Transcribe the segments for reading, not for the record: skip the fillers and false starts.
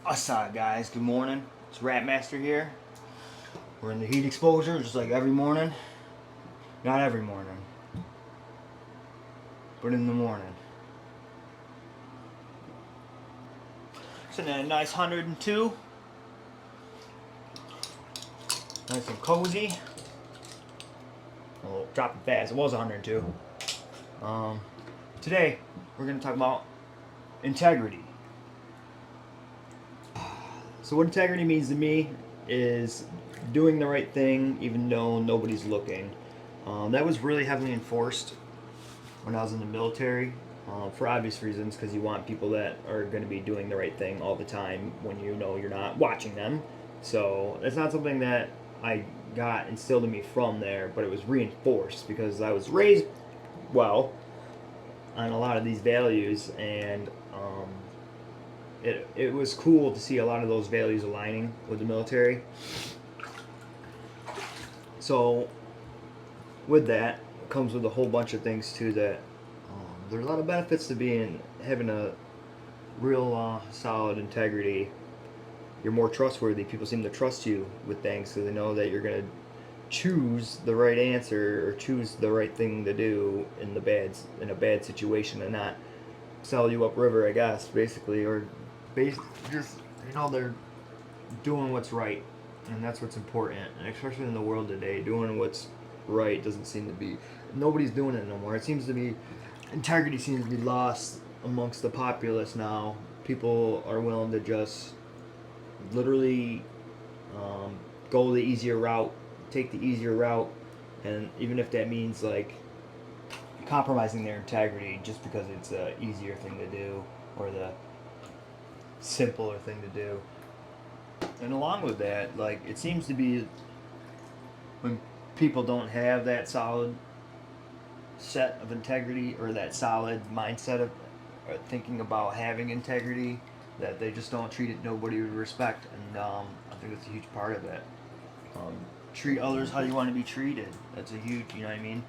What's up, guys? Good morning. It's Ratmaster here. We're in the heat exposure just like every morning. Not every morning, but in the morning. Sitting at a nice 102. Nice and cozy. Oh, dropping fast. It was 102. Today, we're going to talk about integrity. So, what integrity means to me is doing the right thing even though nobody's looking. That was really heavily enforced when I was in the military, for obvious reasons, because you want people that are going to be doing the right thing all the time when you know you're not watching them. So it's not something that I got instilled in me from there, but it was reinforced because I was raised well on a lot of these values, and it was cool to see a lot of those values aligning with the military. So with that comes with a whole bunch of things too that there's a lot of benefits to being having a real solid integrity. You're more trustworthy. People seem to trust you with things because they know that you're gonna choose the right answer or choose the right thing to do in a bad situation and not sell you upriver, I guess, basically, or just they're doing what's right, and that's what's important, and especially in the world today, doing what's right doesn't seem to be. Nobody's doing it no more. It seems to be integrity seems to be lost amongst the populace now. People are willing to just literally go the easier route, take the easier route, and even if that means like compromising their integrity just because it's a easier thing to do or the simpler thing to do. And along with that, like it seems to be when people don't have that solid set of integrity or that solid mindset of thinking about having integrity, that they just don't treat it nobody with respect, and I think that's a huge part of it. Um, Treat others how you want to be treated. That's a huge, you know what I mean.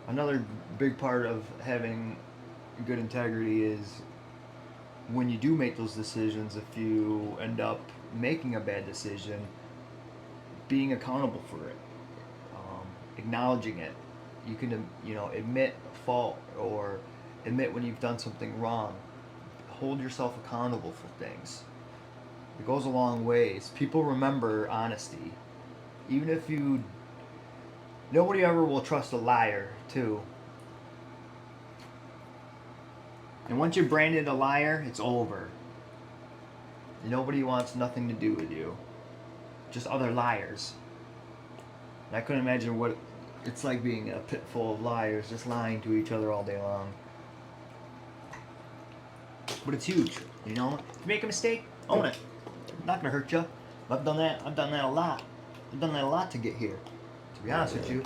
Another big part of having good integrity is when you do make those decisions, if you end up making a bad decision, being accountable for it, acknowledging it. You can, admit fault or admit when you've done something wrong. Hold yourself accountable for things. It goes a long ways. People remember honesty. Even if you. Nobody ever will trust a liar, too. And once you're branded a liar, it's over. Nobody wants nothing to do with you. Just other liars. And I couldn't imagine what it's like being a pit full of liars, just lying to each other all day long. But it's huge, If you make a mistake, own it. Not gonna hurt you. I've done that. I've done that a lot. I've done that a lot to get here. To be honest with you,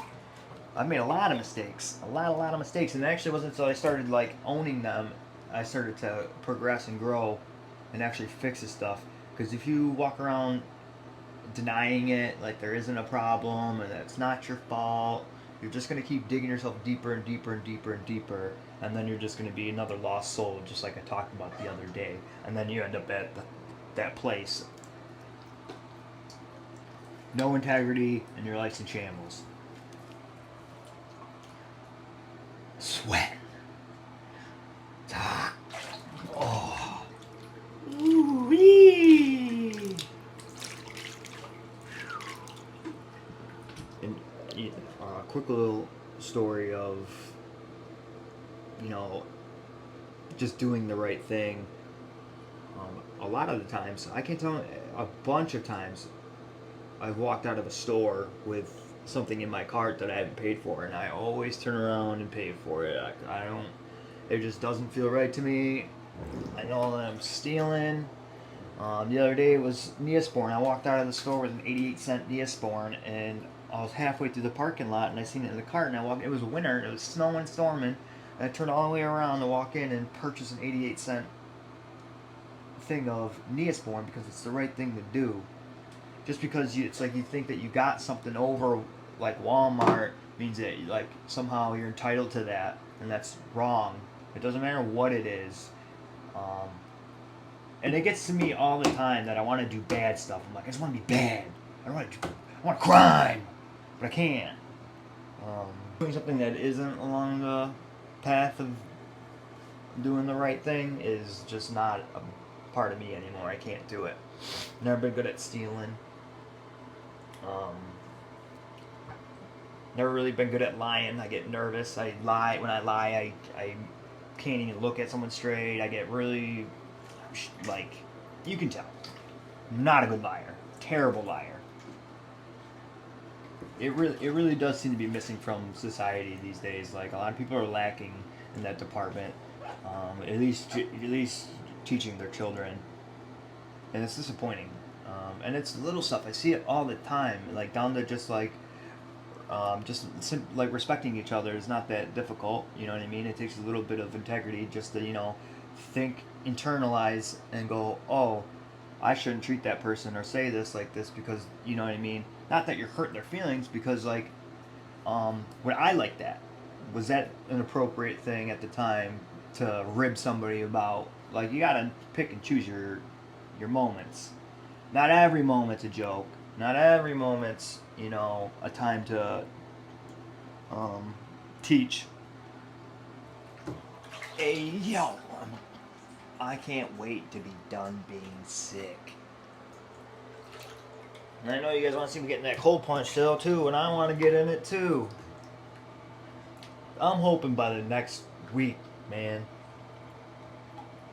I've made a lot of mistakes. A lot of mistakes. And it actually wasn't until I started like owning them, I started to progress and grow, and actually fix this stuff. Because if you walk around denying it, like there isn't a problem and it's not your fault, you're just gonna keep digging yourself deeper and deeper and deeper and deeper, and then you're just gonna be another lost soul, just like I talked about the other day. And then you end up at that place. No integrity, and your life's in shambles. Sweat. Oh. Ooh-wee. And a quick little story of, just doing the right thing. A lot of the times, I can tell a bunch of times, I've walked out of a store with something in my cart that I haven't paid for, and I always turn around and pay for it. I don't. It just doesn't feel right to me. I know that I'm stealing. The other day it was Neosporin. I walked out of the store with an 88-cent Neosporin, and I was halfway through the parking lot, and I seen it in the cart, and I walked. It was winter, and it was snowing, storming, and I turned all the way around to walk in and purchase an 88-cent thing of Neosporin because it's the right thing to do. Just because it's like you think that you got something over like Walmart means that like somehow you're entitled to that, and that's wrong. It doesn't matter what it is. And it gets to me all the time that I want to do bad stuff. I'm like, I just want to be bad. I want to crime, but I can't. Doing something that isn't along the path of doing the right thing is just not a part of me anymore. I can't do it. Never been good at stealing. Never really been good at lying. I get nervous. I lie. When I lie, I can't even look at someone straight. I get really, like, you can tell. I'm not a good liar. Terrible liar. It really does seem to be missing from society these days. Like, a lot of people are lacking in that department. At least teaching their children, and it's disappointing. And it's little stuff. I see it all the time. Like, down to just like like respecting each other is not that difficult. You know what I mean? It takes a little bit of integrity just to think, internalize, and go, oh, I shouldn't treat that person or say this like this because you know what I mean. Not that you're hurting their feelings, because like, when I like that, was that an appropriate thing at the time to rib somebody about? Like, you gotta pick and choose your moments. Not every moment's a joke. Not every moment's a time to teach. Hey yo, I can't wait to be done being sick. And I know you guys want to see me getting that cold punch still too, and I want to get in it too. I'm hoping by the next week, man.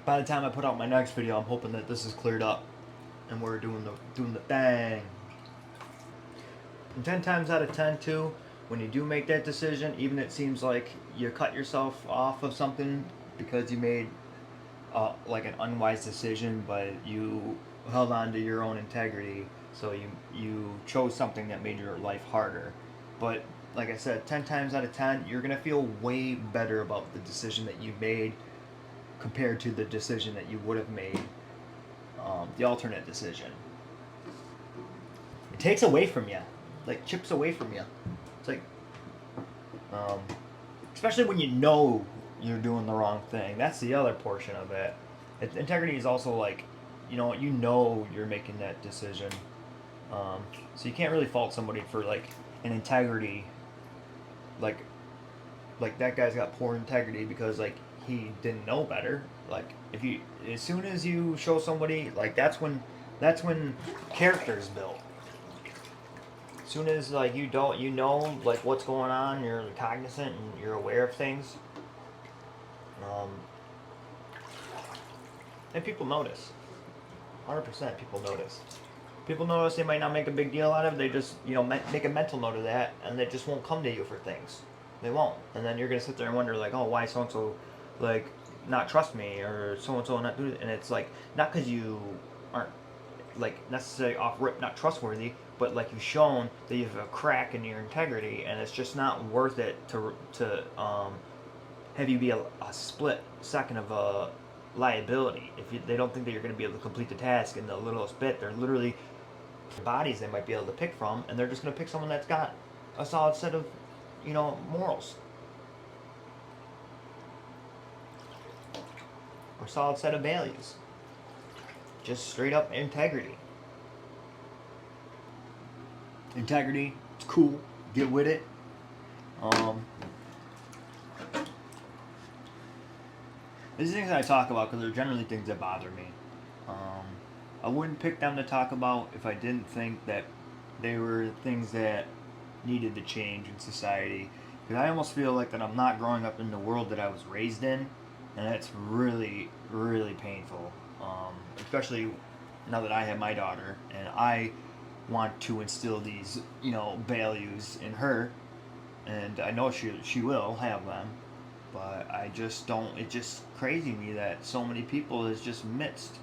By the time I put out my next video, I'm hoping that this is cleared up and we're doing the thing. And 10 times out of 10 too, when you do make that decision, even it seems like you cut yourself off of something because you made like an unwise decision, but you held on to your own integrity, so you chose something that made your life harder. But like I said, 10 times out of 10, you're gonna feel way better about the decision that you made compared to the decision that you would have made, the alternate decision. It takes away from you, like chips away from you. It's like, especially when you know you're doing the wrong thing. That's the other portion of it. Integrity is also like, you know you're making that decision. So you can't really fault somebody for like an integrity, like that guy's got poor integrity because like he didn't know better. Like, as soon as you show somebody, like, that's when character is built. As soon as like you know like what's going on, you're cognizant and you're aware of things. And people notice. 100% people notice. People notice. They might not make a big deal out of it. They just make a mental note of that, and they just won't come to you for things. They won't. And then you're gonna sit there and wonder like, oh, why so and so like not trust me, or so and so not do it. And it's like, not because you aren't like necessarily off rip not trustworthy, but like you've shown that you have a crack in your integrity, and it's just not worth it to have you be a split second of a liability. If they don't think that you're going to be able to complete the task in the littlest bit, they're literally bodies they might be able to pick from, and they're just going to pick someone that's got a solid set of morals, or solid set of values. Just straight up integrity. Integrity, it's cool. Get with it. These things I talk about because they're generally things that bother me. I wouldn't pick them to talk about if I didn't think that they were things that needed to change in society. Because I almost feel like that I'm not growing up in the world that I was raised in, and that's really, really painful. Especially now that I have my daughter, and I want to instill these, values in her, and I know she will have them, but I just don't. It's just crazy to me that so many people is just missed.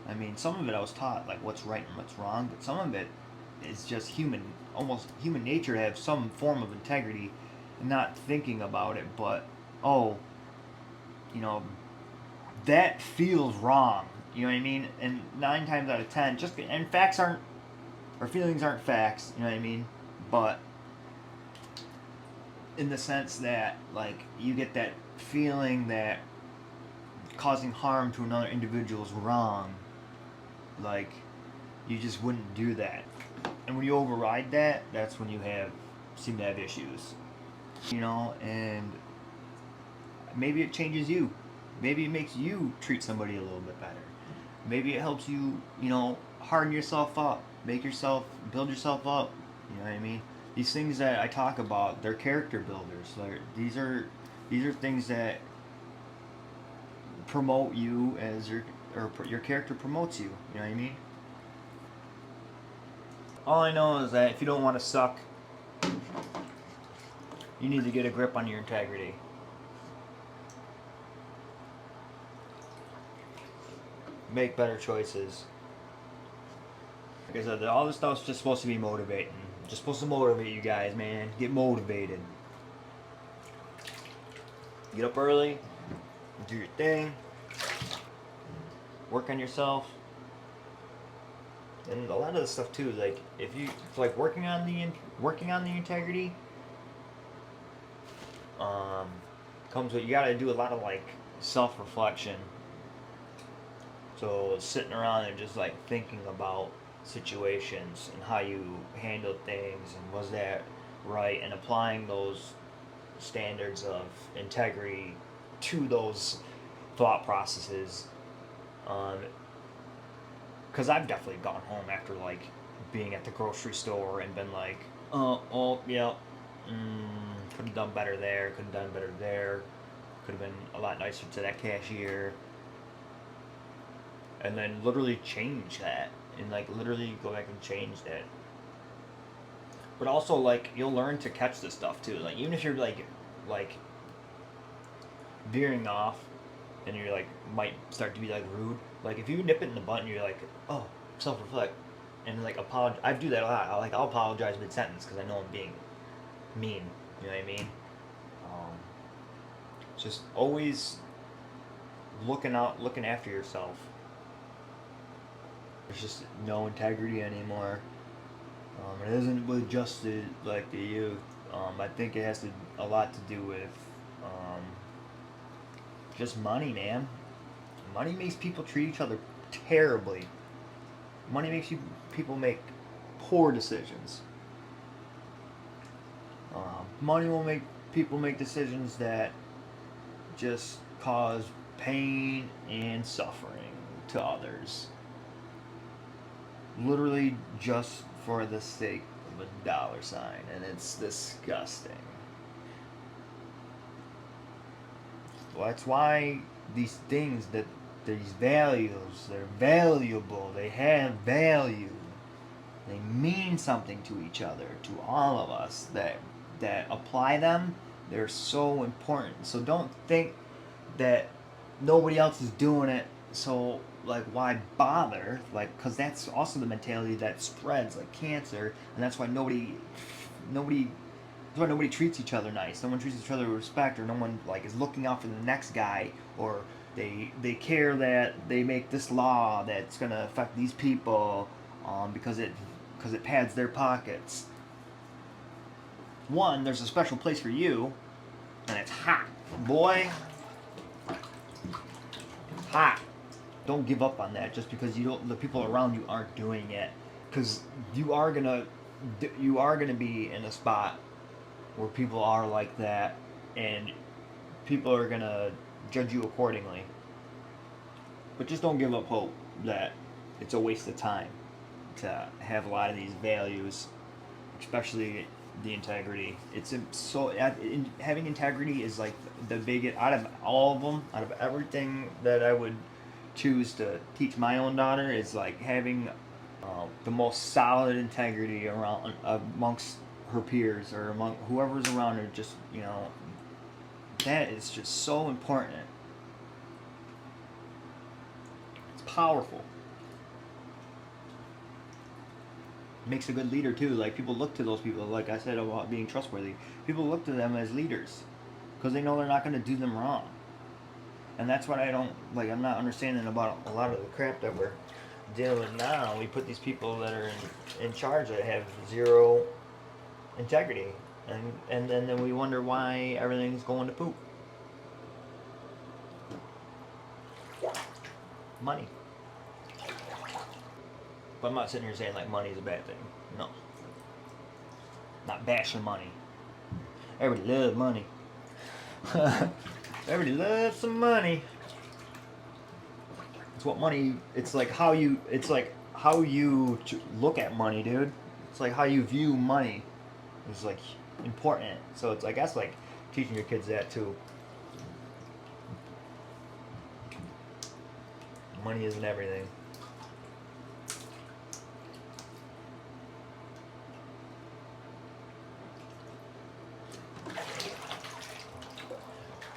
I mean, some of it I was taught like what's right and what's wrong, but some of it is just almost human nature to have some form of integrity, and not thinking about it, but that feels wrong. You know what I mean? And 9 times out of 10, and facts aren't, or feelings aren't facts. You know what I mean? But in the sense that like you get that feeling that causing harm to another individual is wrong, like, you just wouldn't do that. And when you override that, that's when you seem to have issues. You know, and maybe it changes you. Maybe it makes you treat somebody a little bit better. Maybe it helps you, you know, harden yourself up, build yourself up. You know what I mean? These things that I talk about, they're character builders. These are things that promote you your character promotes you. You know what I mean? All I know is that if you don't want to suck, you need to get a grip on your integrity. Make better choices. Like I said, all this stuff's just supposed to be motivating. Just supposed to motivate you guys, man. Get motivated. Get up early, do your thing, work on yourself. And a lot of the stuff too, like if you like working on the integrity, comes with, you gotta do a lot of like self-reflection. So sitting around and just like thinking about situations and how you handled things and was that right, and applying those standards of integrity to those thought processes. Because I've definitely gone home after like being at the grocery store and been like, oh yeah, could have done better there, could have done better there, could have been a lot nicer to that cashier, and then literally change that, and like literally go back and change that. But also like you'll learn to catch this stuff too. Like even if you're like veering off, and you're like might start to be like rude. Like if you nip it in the butt and you're like, oh, self-reflect, and like apologize. I do that a lot. I'll apologize mid-sentence because I know I'm being mean. You know what I mean? Just always looking after yourself. There's just no integrity anymore. It isn't with just the youth. I think it has a lot to do with just money, man. Money makes people treat each other terribly. Money makes people make poor decisions. Money will make people make decisions that just cause pain and suffering to others. Literally just for the sake of a dollar sign, and it's disgusting. Well, that's why these things these values, they're valuable, they have value. They mean something to each other, to all of us that apply them. They're so important. So don't think that nobody else is doing it, so like why bother? Like, because that's also the mentality that spreads like cancer, and that's why nobody that's why nobody treats each other nice. No one treats each other with respect, or no one like is looking out for the next guy, or they care that they make this law that's gonna affect these people, because it pads their pockets. One, there's a special place for you, and it's hot, boy. Hot. Don't give up on that just because the people around you aren't doing it, because you are gonna be in a spot where people are like that, and people are gonna judge you accordingly. But just don't give up hope that it's a waste of time to have a lot of these values, especially the integrity. Having integrity is like the biggest out of all of them. Out of everything that I would choose to teach my own daughter, is like having the most solid integrity around amongst her peers, or among whoever's around her. Just, you know, that is just so important. It's powerful. Makes a good leader too. Like people look to those people, like I said about being trustworthy. People look to them as leaders because they know they're not going to do them wrong. And that's what I'm not understanding about a lot of the crap that we're dealing with now. We put these people that are in charge that have zero integrity, and then we wonder why everything's going to poop. money. But I'm not sitting here saying like money is a bad thing. No. Not bashing money. Everybody loves money. Everybody loves some money. It's what money. It's like how you. It's like how you look at money, dude. It's like how you view money. Is like important. So it's I guess like teaching your kids that too. Money isn't everything.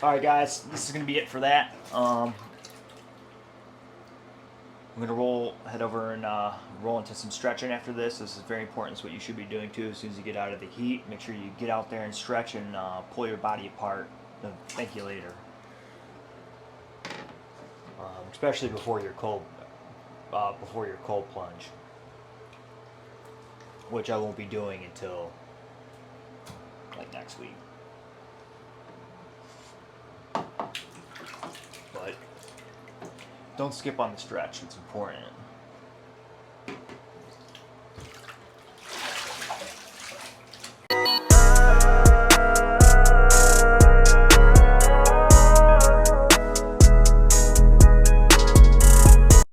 Alright guys, this is going to be it for that. I'm going to head over and roll into some stretching after this. This is very important. It's what you should be doing too as soon as you get out of the heat. Make sure you get out there and stretch and pull your body apart. Thank you later. Especially before your cold plunge, which I won't be doing until like next week. But don't skip on the stretch, it's important.